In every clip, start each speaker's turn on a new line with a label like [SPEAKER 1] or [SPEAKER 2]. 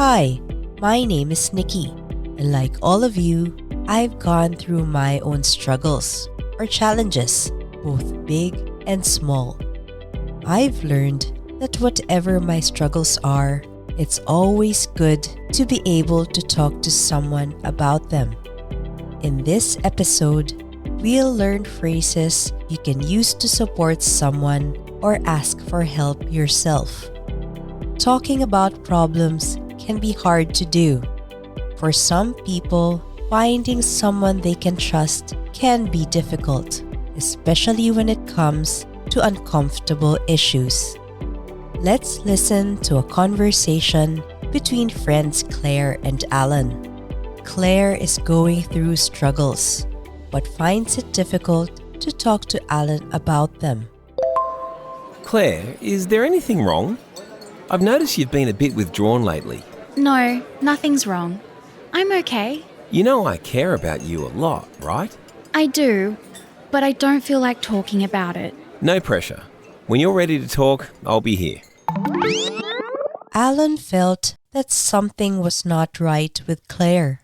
[SPEAKER 1] Hi, my name is Nikki, and like all of you, I've gone through my own struggles or challenges, both big and small. I've learned that whatever my struggles are, it's always good to be able to talk to someone about them. In this episode, we'll learn phrases you can use to support someone or ask for help yourself. Talking about problems can be hard to do. For some people, finding someone they can trust can be difficult, especially when it comes to uncomfortable issues. Let's listen to a conversation between friends Claire and Alan. Claire is going through struggles, but finds it difficult to talk to Alan about them.
[SPEAKER 2] Claire, is there anything wrong? I've noticed you've been a bit withdrawn lately.
[SPEAKER 3] No, nothing's wrong. I'm okay.
[SPEAKER 2] You know I care about you a lot, right?
[SPEAKER 3] I do, but I don't feel like talking about it.
[SPEAKER 2] No pressure. When you're ready to talk, I'll be here.
[SPEAKER 1] Alan felt that something was not right with Claire,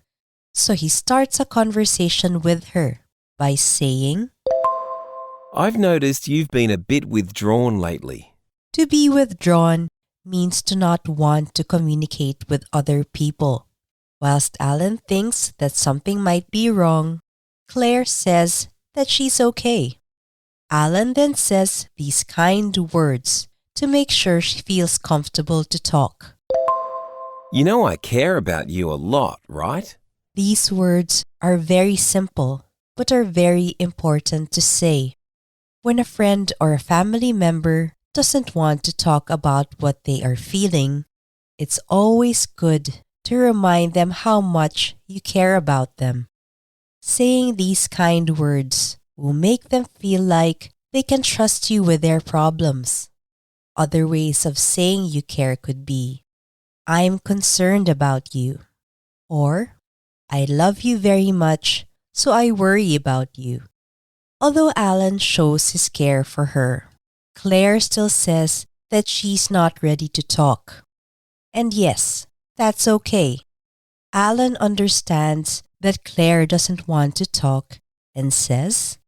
[SPEAKER 1] so he starts a conversation with her by saying,
[SPEAKER 2] I've noticed you've been a bit withdrawn lately.
[SPEAKER 1] To be withdrawn means to not want to communicate with other people. Whilst Alan thinks that something might be wrong, Claire says that she's okay. Alan then says these kind words to make sure she feels comfortable to talk.
[SPEAKER 2] You know I care about you a lot, right?
[SPEAKER 1] These words are very simple, but are very important to say. When a friend or a family member doesn't want to talk about what they are feeling, it's always good to remind them how much you care about them. Saying these kind words will make them feel like they can trust you with their problems. Other ways of saying you care could be, I'm concerned about you, or I love you very much, so I worry about you. Although Alan shows his care for her, Claire still says that she's not ready to talk. And yes, that's okay. Alan understands that Claire doesn't want to talk and says,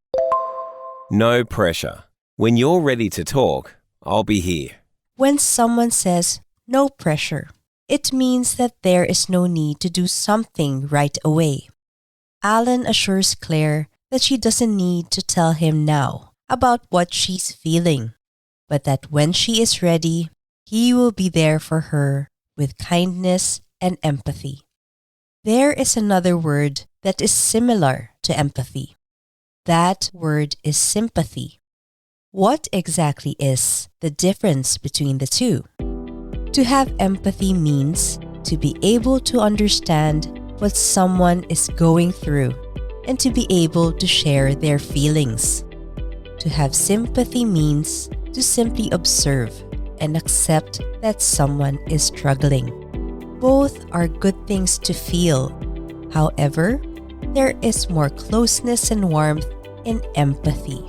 [SPEAKER 2] No pressure. When you're ready to talk, I'll be here.
[SPEAKER 1] When someone says no pressure, it means that there is no need to do something right away. Alan assures Claire that she doesn't need to tell him now about what she's feeling, but that when she is ready, he will be there for her with kindness and empathy. There is another word that is similar to empathy. That word is sympathy. What exactly is the difference between the two? To have empathy means to be able to understand what someone is going through and to be able to share their feelings. To have sympathy means to simply observe and accept that someone is struggling. Both are good things to feel. However, there is more closeness and warmth in empathy.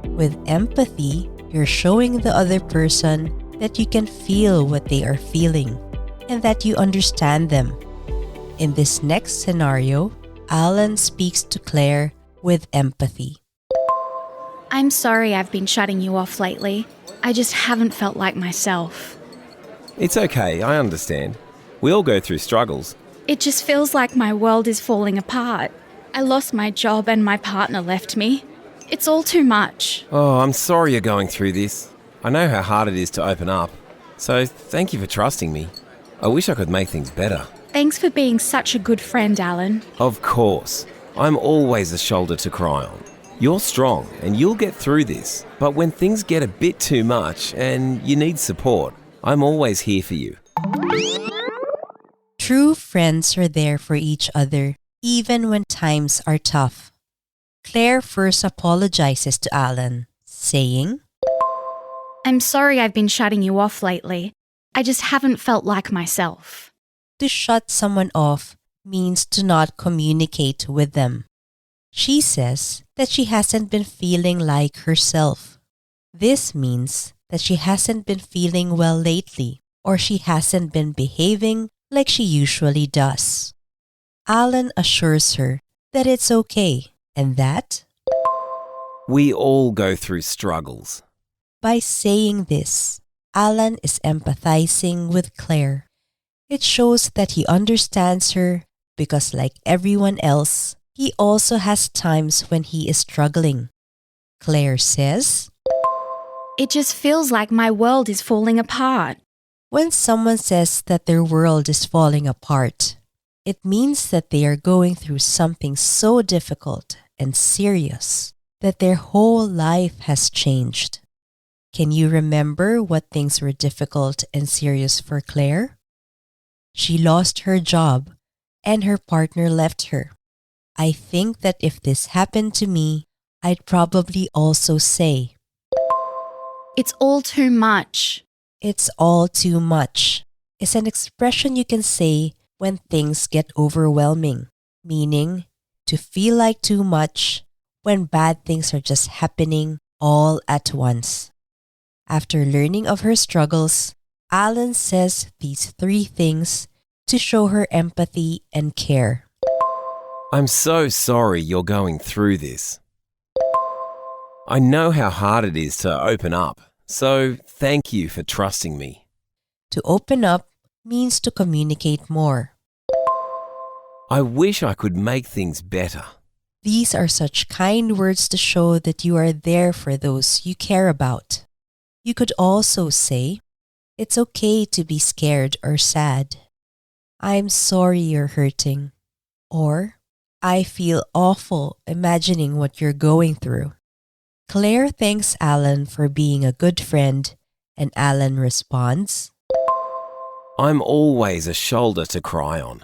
[SPEAKER 1] With empathy, you're showing the other person that you can feel what they are feeling and that you understand them. In this next scenario, Alan speaks to Claire with empathy.
[SPEAKER 3] I'm sorry I've been shutting you off lately. I just haven't felt like myself.
[SPEAKER 2] It's okay, I understand. We all go through struggles.
[SPEAKER 3] It just feels like my world is falling apart. I lost my job and my partner left me. It's all too much.
[SPEAKER 2] Oh, I'm sorry you're going through this. I know how hard it is to open up. So thank you for trusting me. I wish I could make things better.
[SPEAKER 3] Thanks for being such a good friend, Alan.
[SPEAKER 2] Of course. I'm always a shoulder to cry on. You're strong and you'll get through this. But when things get a bit too much and you need support, I'm always here for you.
[SPEAKER 1] True friends are there for each other, even when times are tough. Claire first apologizes to Alan, saying,
[SPEAKER 3] I'm sorry I've been shutting you off lately. I just haven't felt like myself.
[SPEAKER 1] To shut someone off means to not communicate with them. She says that she hasn't been feeling like herself. This means that she hasn't been feeling well lately, or she hasn't been behaving like she usually does. Alan assures her that it's okay and that,
[SPEAKER 2] We all go through struggles.
[SPEAKER 1] by saying this, Alan is empathizing with Claire. It shows that he understands her because, like everyone else, he also has times when he is struggling. Claire says,
[SPEAKER 3] It just feels like my world is falling apart.
[SPEAKER 1] when someone says that their world is falling apart, it means that they are going through something so difficult and serious that their whole life has changed. Can you remember what things were difficult and serious for Claire? She lost her job and her partner left her. I think that if this happened to me, I'd probably also say,
[SPEAKER 3] It's all too much.
[SPEAKER 1] it's all too much. It's an expression you can say when things get overwhelming, meaning to feel like too much when bad things are just happening all at once. After learning of her struggles, Alan says these 3 things to show her empathy and care.
[SPEAKER 2] I'm so sorry you're going through this. I know how hard it is to open up, so thank you for trusting me.
[SPEAKER 1] To open up means to communicate more.
[SPEAKER 2] I wish I could make things better.
[SPEAKER 1] These are such kind words to show that you are there for those you care about. You could also say, it's okay to be scared or sad. I'm sorry you're hurting. Or, I feel awful imagining what you're going through. Claire thanks Alan for being a good friend, and Alan responds,
[SPEAKER 2] I'm always a shoulder to cry on.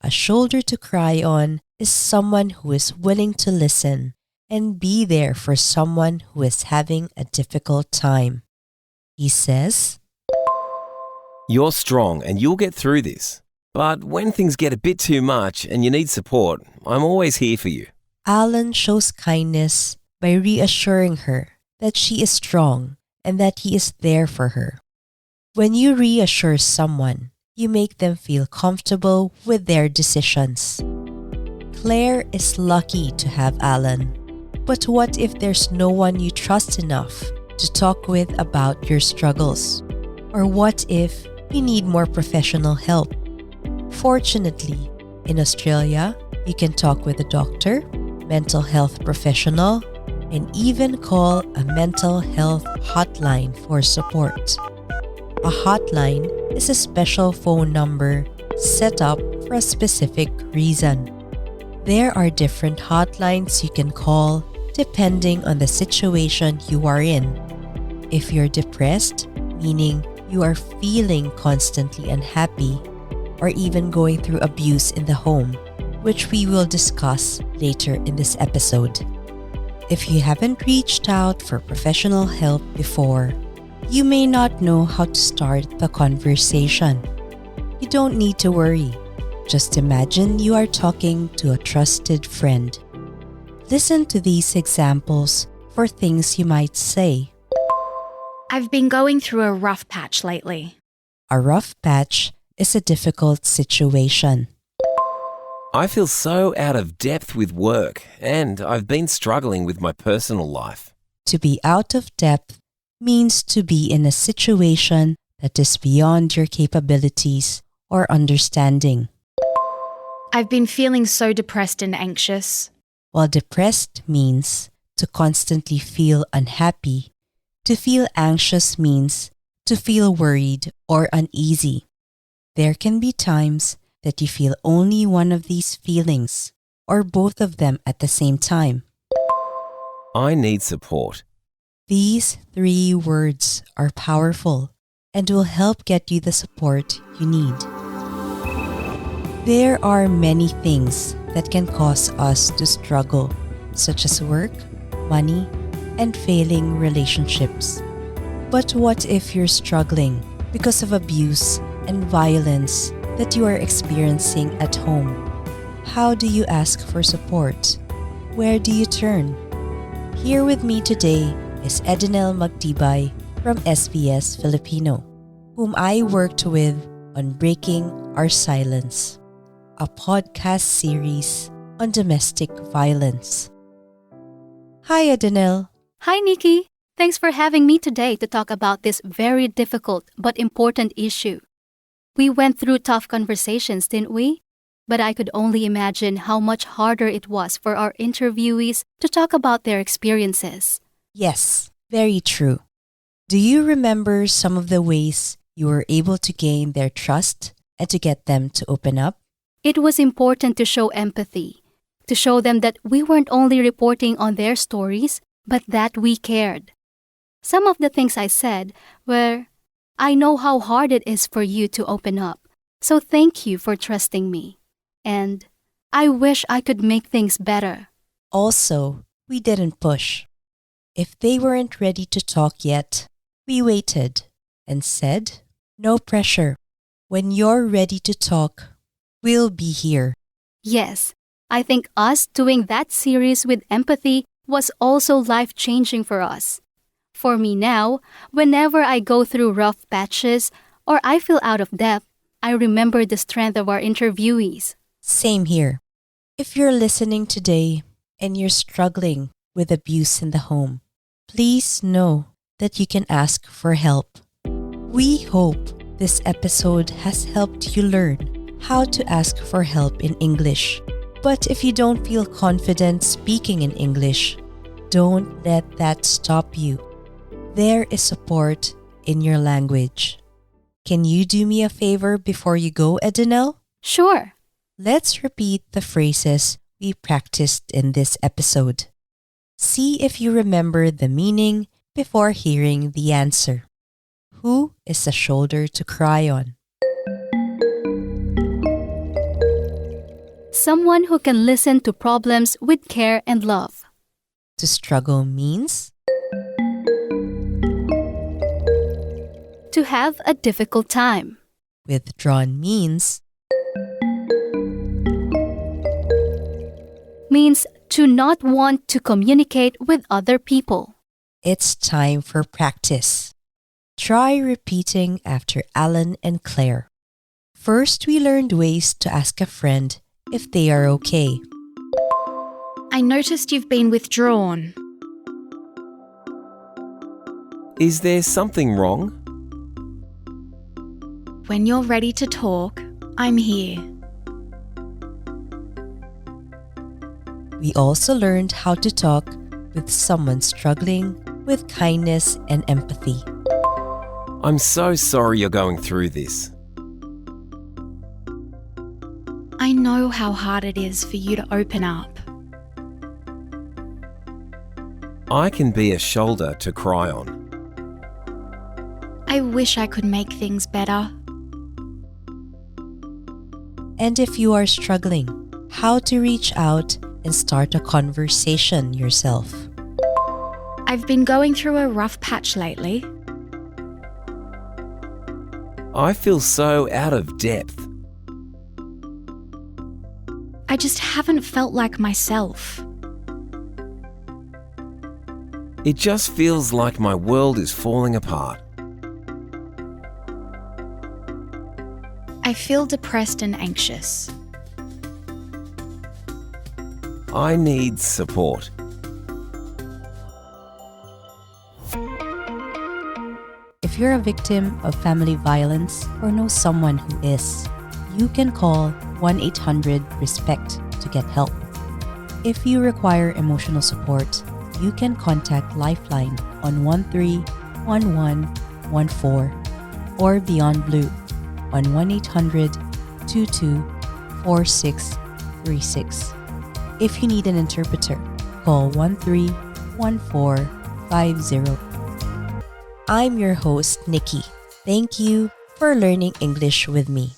[SPEAKER 1] a shoulder to cry on is someone who is willing to listen and be there for someone who is having a difficult time. He says,
[SPEAKER 2] You're strong and you'll get through this. But when things get a bit too much and you need support, I'm always here for you.
[SPEAKER 1] Alan shows kindness by reassuring her that she is strong and that he is there for her. When you reassure someone, you make them feel comfortable with their decisions. Claire is lucky to have Alan. But what if there's no one you trust enough to talk with about your struggles? Or what if you need more professional help? Fortunately, in Australia, you can talk with a doctor, mental health professional, and even call a mental health hotline for support. A hotline is a special phone number set up for a specific reason. There are different hotlines you can call depending on the situation you are in. If you're depressed, meaning you are feeling constantly unhappy, or even going through abuse in the home, which we will discuss later in this episode. If you haven't reached out for professional help before, you may not know how to start the conversation. You don't need to worry. Just imagine you are talking to a trusted friend. Listen to these examples for things you might say.
[SPEAKER 3] I've been going through a rough patch lately.
[SPEAKER 1] A rough patch is a difficult situation.
[SPEAKER 2] I feel so out of depth with work and I've been struggling with my personal life.
[SPEAKER 1] To be out of depth means to be in a situation that is beyond your capabilities or understanding.
[SPEAKER 3] I've been feeling so depressed and anxious.
[SPEAKER 1] While depressed means to constantly feel unhappy, to feel anxious means to feel worried or uneasy. There can be times that you feel only one of these feelings or both of them at the same time.
[SPEAKER 2] I need support.
[SPEAKER 1] These 3 words are powerful and will help get you the support you need. There are many things that can cause us to struggle, such as work, money, and failing relationships. But what if you're struggling because of abuse and violence that you are experiencing at home? How do you ask for support? Where do you turn? Here with me today is Edenel Magtibay from SBS Filipino, whom I worked with on Breaking Our Silence, a podcast series on domestic violence. Hi, Adanelle.
[SPEAKER 4] Hi, Nikki. Thanks for having me today to talk about this very difficult but important issue. We went through tough conversations, didn't we? But I could only imagine how much harder it was for our interviewees to talk about their experiences.
[SPEAKER 1] Yes, very true. Do you remember some of the ways you were able to gain their trust and to get them to open up?
[SPEAKER 4] It was important to show empathy, to show them that we weren't only reporting on their stories, but that we cared. Some of the things I said were, I know how hard it is for you to open up, so thank you for trusting me. And I wish I could make things better.
[SPEAKER 1] Also, we didn't push. If they weren't ready to talk yet, we waited and said, no pressure. When you're ready to talk, we'll be here.
[SPEAKER 4] Yes, I think us doing that series with empathy was also life-changing for us. For me now, whenever I go through rough patches or I feel out of depth, I remember the strength of our interviewees.
[SPEAKER 1] Same here. If you're listening today and you're struggling with abuse in the home, please know that you can ask for help. We hope this episode has helped you learn how to ask for help in English. But if you don't feel confident speaking in English, don't let that stop you. There is support in your language. Can you do me a favor before you go, Adanelle?
[SPEAKER 4] Sure.
[SPEAKER 1] Let's repeat the phrases we practiced in this episode. See if you remember the meaning before hearing the answer. Who is a shoulder to cry on?
[SPEAKER 4] Someone who can listen to problems with care and love.
[SPEAKER 1] To struggle means?
[SPEAKER 4] To have a difficult time.
[SPEAKER 1] Withdrawn means?
[SPEAKER 4] Means to not want to communicate with other people.
[SPEAKER 1] It's time for practice. Try repeating after Alan and Claire. First, we learned ways to ask a friend if they are okay.
[SPEAKER 3] I noticed you've been withdrawn.
[SPEAKER 2] Is there something wrong?
[SPEAKER 3] When you're ready to talk, I'm here.
[SPEAKER 1] We also learned how to talk with someone struggling with kindness and empathy.
[SPEAKER 2] I'm so sorry you're going through this.
[SPEAKER 3] I know how hard it is for you to open up.
[SPEAKER 2] I can be a shoulder to cry on.
[SPEAKER 3] I wish I could make things better.
[SPEAKER 1] And if you are struggling, how to reach out and start a conversation yourself.
[SPEAKER 3] I've been going through a rough patch lately.
[SPEAKER 2] I feel so out of depth.
[SPEAKER 3] I just haven't felt like myself.
[SPEAKER 2] It just feels like my world is falling apart.
[SPEAKER 3] I feel depressed and anxious.
[SPEAKER 2] I need support.
[SPEAKER 1] If you're a victim of family violence or know someone who is, you can call 1-800-RESPECT to get help. If you require emotional support, you can contact Lifeline on 131114 or Beyond Blue on 1-800-22-4636. If you need an interpreter, call 131450. I'm your host, Nikki. Thank you for learning English with me.